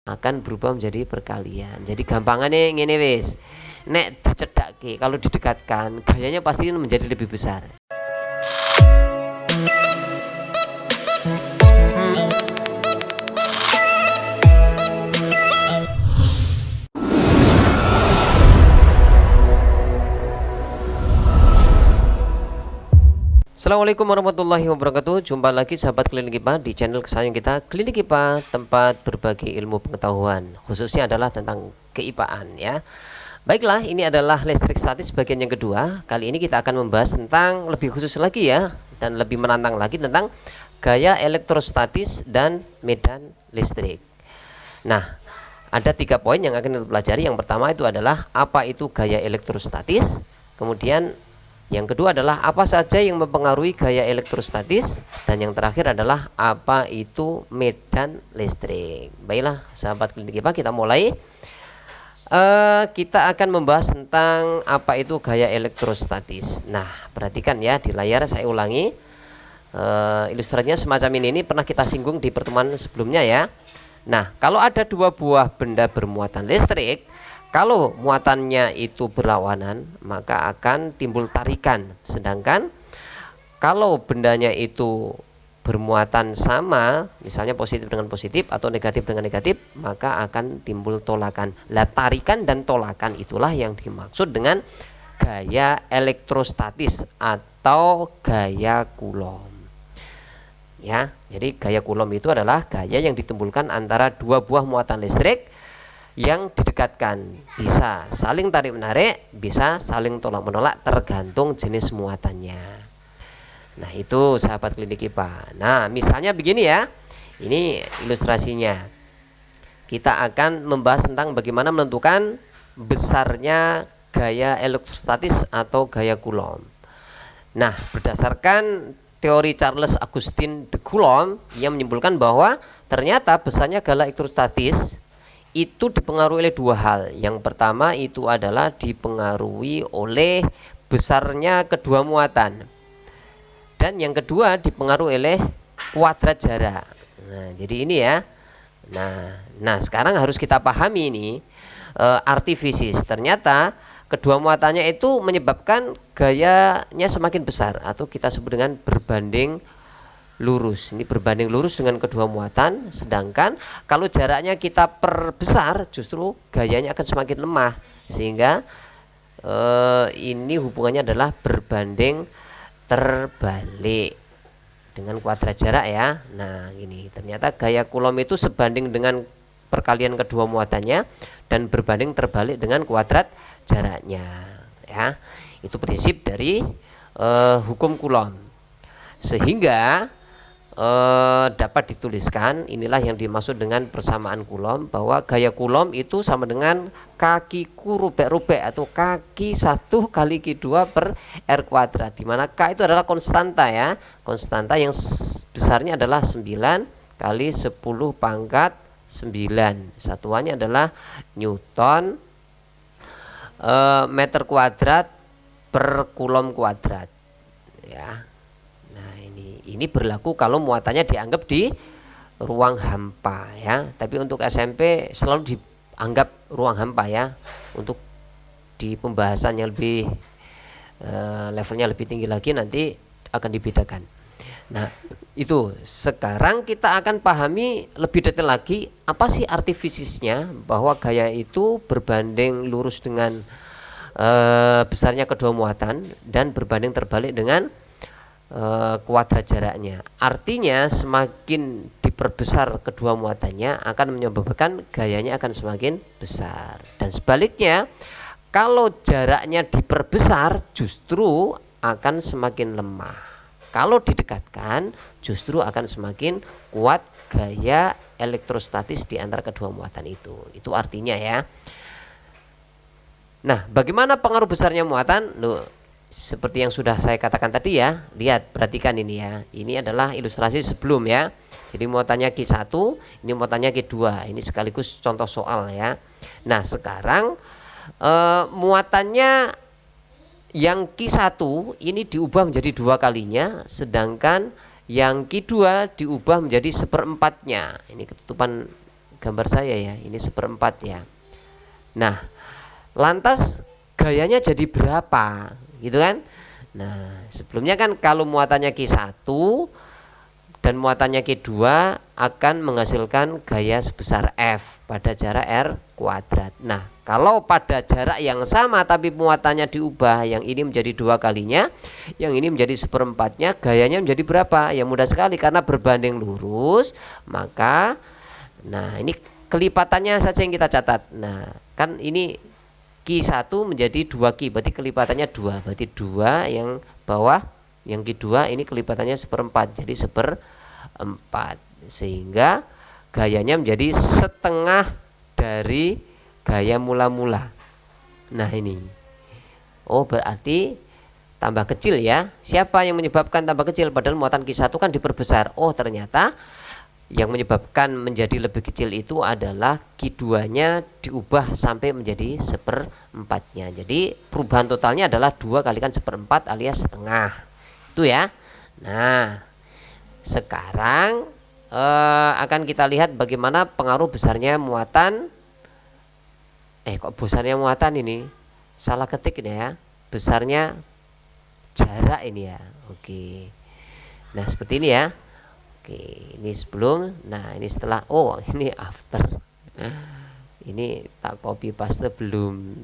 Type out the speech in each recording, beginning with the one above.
akan berubah menjadi perkalian. Jadi gampangannya ngene wis. Nek dicedhakke kalau didekatkan gayanya pasti menjadi lebih besar. Assalamualaikum warahmatullahi wabarakatuh. Jumpa lagi sahabat Klinik IPA di channel kesayangan kita, Klinik IPA, tempat berbagi ilmu pengetahuan, khususnya adalah tentang keipaan ya. Baiklah, ini adalah listrik statis bagian yang kedua. Kali ini kita akan membahas tentang lebih khusus lagi ya, dan lebih menantang lagi tentang gaya elektrostatis dan medan listrik. Nah, ada 3 poin yang akan kita pelajari. Yang pertama itu adalah apa itu gaya elektrostatis. Kemudian yang kedua adalah apa saja yang mempengaruhi gaya elektrostatis, dan yang terakhir adalah apa itu medan listrik. Baiklah sahabat Klinik IPA, kita mulai. Kita akan membahas tentang apa itu gaya elektrostatis. Nah, perhatikan ya di layar, saya ulangi. Ilustrasinya semacam ini pernah kita singgung di pertemuan sebelumnya ya. Nah, kalau ada 2 buah benda bermuatan listrik, kalau muatannya itu berlawanan, maka akan timbul tarikan. Sedangkan kalau bendanya itu bermuatan sama, misalnya positif dengan positif atau negatif dengan negatif, maka akan timbul tolakan. Lah, tarikan dan tolakan itulah yang dimaksud dengan gaya elektrostatis atau gaya Coulomb. Ya, jadi gaya Coulomb itu adalah gaya yang ditimbulkan antara 2 buah muatan listrik yang didekatkan, bisa saling tarik menarik, bisa saling tolak menolak, tergantung jenis muatannya. Nah, itu sahabat Klinik IPA. Nah, misalnya begini ya, ini ilustrasinya. Kita akan membahas tentang bagaimana menentukan besarnya gaya elektrostatis atau gaya Coulomb. Nah, berdasarkan teori Charles Augustin de Coulomb yang menyimpulkan bahwa ternyata besarnya gaya elektrostatis itu dipengaruhi oleh 2 hal. Yang pertama itu adalah dipengaruhi oleh besarnya kedua muatan, dan yang kedua dipengaruhi oleh kuadrat jarak. Nah, jadi ini ya. Nah sekarang harus kita pahami ini arti fisis. Ternyata kedua muatannya itu menyebabkan gayanya semakin besar, atau kita sebut dengan berbanding lurus. Ini berbanding lurus dengan kedua muatan. Sedangkan kalau jaraknya kita perbesar, justru gayanya akan semakin lemah. Sehingga ini hubungannya adalah berbanding terbalik dengan kuadrat jarak ya. Nah, ini ternyata gaya Coulomb itu sebanding dengan perkalian kedua muatannya dan berbanding terbalik dengan kuadrat jaraknya ya. Itu prinsip dari hukum Coulomb. Sehingga dapat dituliskan, inilah yang dimaksud dengan persamaan Coulomb, bahwa gaya Coulomb itu sama dengan kakiku rubek-rubek atau kaki 1 kali Q2 per R kuadrat, dimana K itu adalah konstanta ya, konstanta yang besarnya adalah 9 kali 10 pangkat 9, satuannya adalah Newton meter kuadrat per Coulomb kuadrat ya. Ini berlaku kalau muatannya dianggap di ruang hampa ya. Tapi untuk SMP selalu dianggap ruang hampa ya. Untuk di pembahasan yang lebih levelnya lebih tinggi lagi nanti akan dibedakan. Nah, itu sekarang kita akan pahami lebih detail lagi apa sih arti fisisnya, bahwa gaya itu berbanding lurus dengan besarnya kedua muatan dan berbanding terbalik dengan kuadrat jaraknya. Artinya semakin diperbesar kedua muatannya akan menyebabkan gayanya akan semakin besar, dan sebaliknya kalau jaraknya diperbesar justru akan semakin lemah. Kalau didekatkan justru akan semakin kuat gaya elektrostatis di antara kedua muatan itu. Itu artinya ya. Nah, bagaimana pengaruh besarnya muatan? Seperti yang sudah saya katakan tadi ya, lihat, perhatikan ini ya. Ini adalah ilustrasi sebelum ya. Jadi muatannya Q1, ini muatannya Q2. Ini sekaligus contoh soal ya. Nah, sekarang muatannya yang Q1 ini diubah menjadi 2 kalinya, sedangkan yang Q2 diubah menjadi 1/4-nya. Ini ketutupan gambar saya ya, ini 1/4 ya. Nah, lantas gayanya jadi berapa gitu kan. Nah, sebelumnya kan kalau muatannya Q1 dan muatannya Q2 akan menghasilkan gaya sebesar F pada jarak R kuadrat. Nah, kalau pada jarak yang sama tapi muatannya diubah, yang ini menjadi 2 kalinya, yang ini menjadi 1/4-nya, gayanya menjadi berapa? Ya mudah sekali, karena berbanding lurus, maka nah ini kelipatannya saja yang kita catat. Nah, kan ini Q1 menjadi 2Q, berarti kelipatannya 2, berarti 2 yang bawah, yang Q2 ini kelipatannya 1/4, jadi 1/4, sehingga gayanya menjadi setengah dari gaya mula-mula. Nah ini, oh berarti tambah kecil ya. Siapa yang menyebabkan tambah kecil? Padahal muatan Q1 kan diperbesar. Oh ternyata yang menyebabkan menjadi lebih kecil itu adalah Q2-nya diubah sampai menjadi 1/4-nya. Jadi perubahan totalnya adalah 2 kalikan 1/4 alias setengah. Itu ya. Nah, sekarang akan kita lihat bagaimana pengaruh besarnya muatan. Kok besarnya muatan ini? Salah ketik ini ya. Besarnya jarak ini ya. Oke. Nah, seperti ini ya. Oke, ini sebelum, nah ini setelah, oh ini after. Ini tak copy paste belum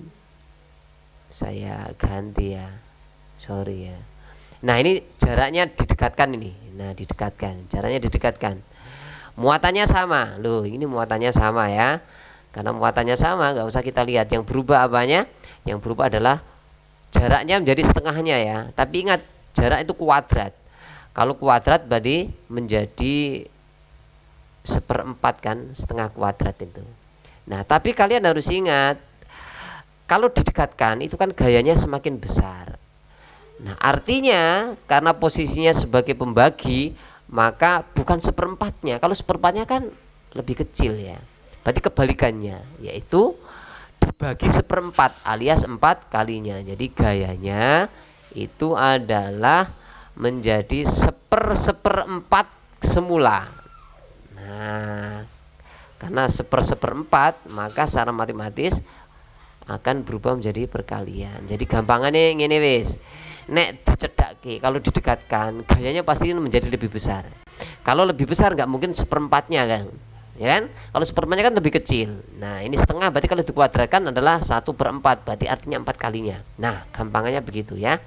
saya ganti ya, sorry ya. Nah ini jaraknya didekatkan ini, nah didekatkan, jaraknya didekatkan. Muatannya sama, loh ini muatannya sama ya. Karena muatannya sama, nggak usah kita lihat. Yang berubah apanya? Yang berubah adalah jaraknya menjadi setengahnya ya. Tapi ingat, jarak itu kuadrat. Kalau kuadrat berarti menjadi 1/4 kan, setengah kuadrat itu. Nah, tapi kalian harus ingat, kalau didekatkan itu kan gayanya semakin besar. Nah, artinya karena posisinya sebagai pembagi, maka bukan 1/4-nya. Kalau 1/4-nya kan lebih kecil ya. Berarti kebalikannya, yaitu dibagi 1/4 alias 4 kalinya. Jadi gayanya itu adalah menjadi 1/4 semula. Nah, karena 1/4 maka secara matematis akan berubah menjadi perkalian. Jadi gampangannya ngene wis. Nek dicedhakke, kalau didekatkan gayanya pasti menjadi lebih besar. Kalau lebih besar nggak mungkin 1/4-nya kan. Ya kan? Kalau 1/4-nya kan lebih kecil. Nah, ini setengah, berarti kalau dikuadratkan adalah 1/4, berarti artinya 4 kalinya. Nah, gampangannya begitu ya.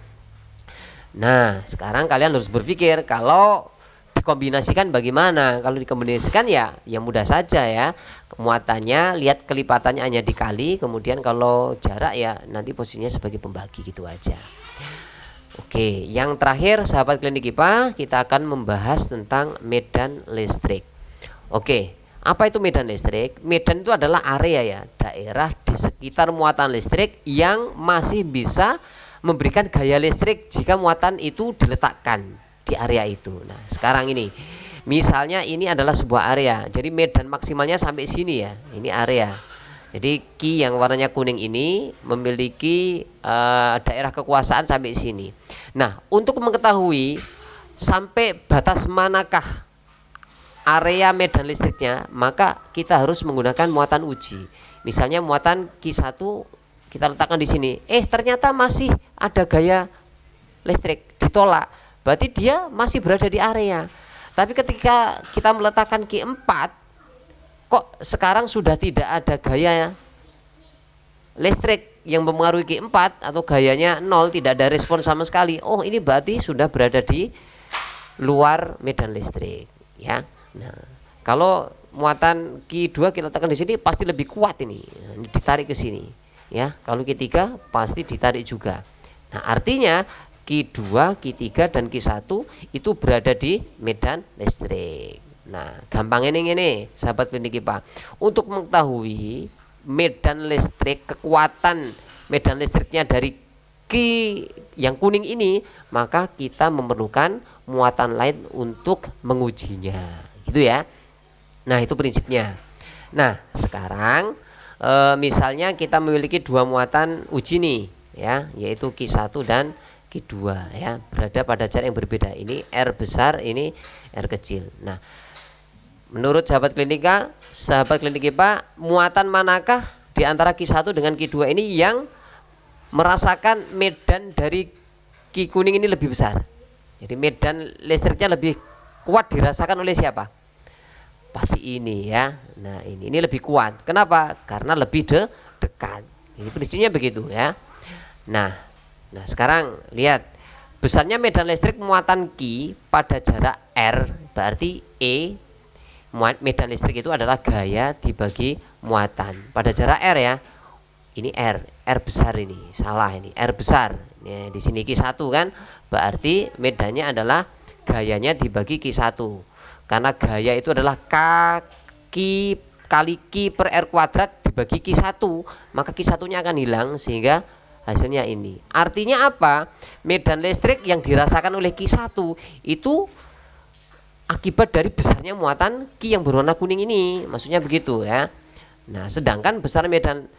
Nah, sekarang kalian harus berpikir kalau dikombinasikan bagaimana. Kalau dikombinasikan ya mudah saja ya. Muatannya lihat kelipatannya hanya dikali, kemudian kalau jarak ya nanti posisinya sebagai pembagi gitu aja. Oke, yang terakhir sahabat klinik IPA, kita akan membahas tentang medan listrik. Oke, apa itu medan listrik? Medan itu adalah area ya, daerah di sekitar muatan listrik yang masih bisa memberikan gaya listrik jika muatan itu diletakkan di area itu. Nah, sekarang ini misalnya ini adalah sebuah area, jadi medan maksimalnya sampai sini ya, ini area. Jadi Q yang warnanya kuning ini memiliki daerah kekuasaan sampai sini. Nah, untuk mengetahui sampai batas manakah area medan listriknya, maka kita harus menggunakan muatan uji. Misalnya muatan Q1 kita letakkan di sini, ternyata masih ada gaya listrik, ditolak, berarti dia masih berada di area. Tapi ketika kita meletakkan Q4, kok sekarang sudah tidak ada gaya listrik yang mempengaruhi Q4 atau gayanya 0, tidak ada respon sama sekali. Oh, ini berarti sudah berada di luar medan listrik ya. Nah, kalau muatan Q2 kita letakkan di sini pasti lebih kuat ini, ditarik ke sini. Ya, kalau Q3 pasti ditarik juga. Nah, artinya Q2, Q3 dan Q1 itu berada di medan listrik. Nah, gampang ini sahabat klinik IPA. Untuk mengetahui medan listrik, kekuatan medan listriknya dari Q yang kuning ini, maka kita memerlukan muatan lain untuk mengujinya. Gitu ya. Nah, itu prinsipnya. Nah, sekarang misalnya kita memiliki dua muatan uji nih ya, yaitu Q1 dan Q2 ya, berada pada jarak yang berbeda. Ini R besar, ini R kecil. Nah, Menurut sahabat klinik IPA, muatan manakah di antara Q1 dengan Q2 ini yang merasakan medan dari Ki kuning ini lebih besar? Jadi medan listriknya lebih kuat dirasakan oleh siapa? Pasti ini ya. Nah, ini lebih kuat. Kenapa? Karena lebih dekat. Ini prinsipnya begitu ya. Nah, sekarang lihat besarnya medan listrik muatan Q pada jarak R, berarti E medan listrik itu adalah gaya dibagi muatan pada jarak R ya. Ini R besar, ini salah, ini R besar ya, di sini Q1 kan, berarti medannya adalah gayanya dibagi Q1, karena gaya itu adalah kali Q per R kuadrat dibagi Q1, maka Q1 nya akan hilang sehingga hasilnya ini. Artinya apa? Medan listrik yang dirasakan oleh Q1 itu akibat dari besarnya muatan Q yang berwarna kuning ini, maksudnya begitu ya. Nah, sedangkan besar medan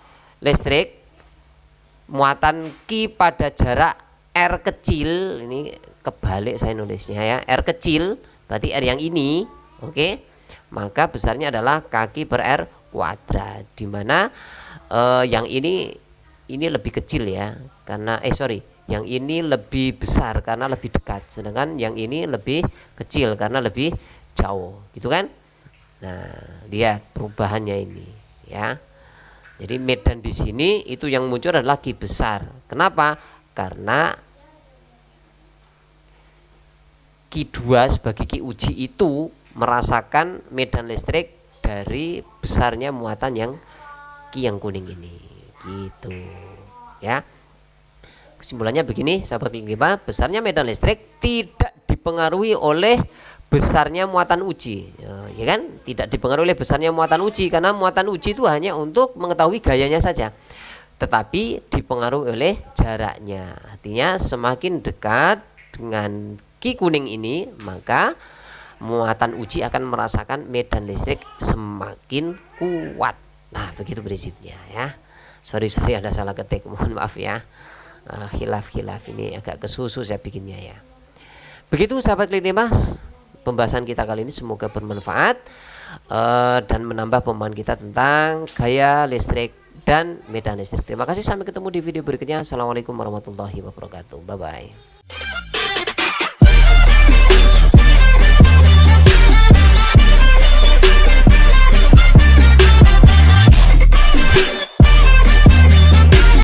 listrik muatan Q pada jarak R kecil, ini kebalik saya nulisnya ya, R kecil berarti R yang ini, oke, maka besarnya adalah kaki per R kuadrat, dimana yang ini lebih kecil ya, karena yang ini lebih besar karena lebih dekat, sedangkan yang ini lebih kecil karena lebih jauh, gitu kan. Nah, lihat perubahannya ini ya. Jadi medan di sini itu yang muncul adalah Q besar. Kenapa? Karena Q2 sebagai Q uji itu merasakan medan listrik dari besarnya muatan yang Q yang kuning ini, gitu ya. Kesimpulannya begini, sahabat klinik IPA, besarnya medan listrik tidak dipengaruhi oleh besarnya muatan uji, ya kan? Tidak dipengaruhi oleh besarnya muatan uji, karena muatan uji itu hanya untuk mengetahui gayanya saja, tetapi dipengaruhi oleh jaraknya. Artinya semakin dekat dengan Q kuning ini, maka muatan uji akan merasakan medan listrik semakin kuat. Nah, begitu prinsipnya ya. Sorry ada salah ketik, mohon maaf ya. Khilaf ini agak kesusu saya bikinnya ya. Begitu sahabat klinik mas, pembahasan kita kali ini semoga bermanfaat dan menambah pemahaman kita tentang gaya listrik dan medan listrik. Terima kasih, sampai ketemu di video berikutnya. Assalamualaikum warahmatullahi wabarakatuh. Bye bye.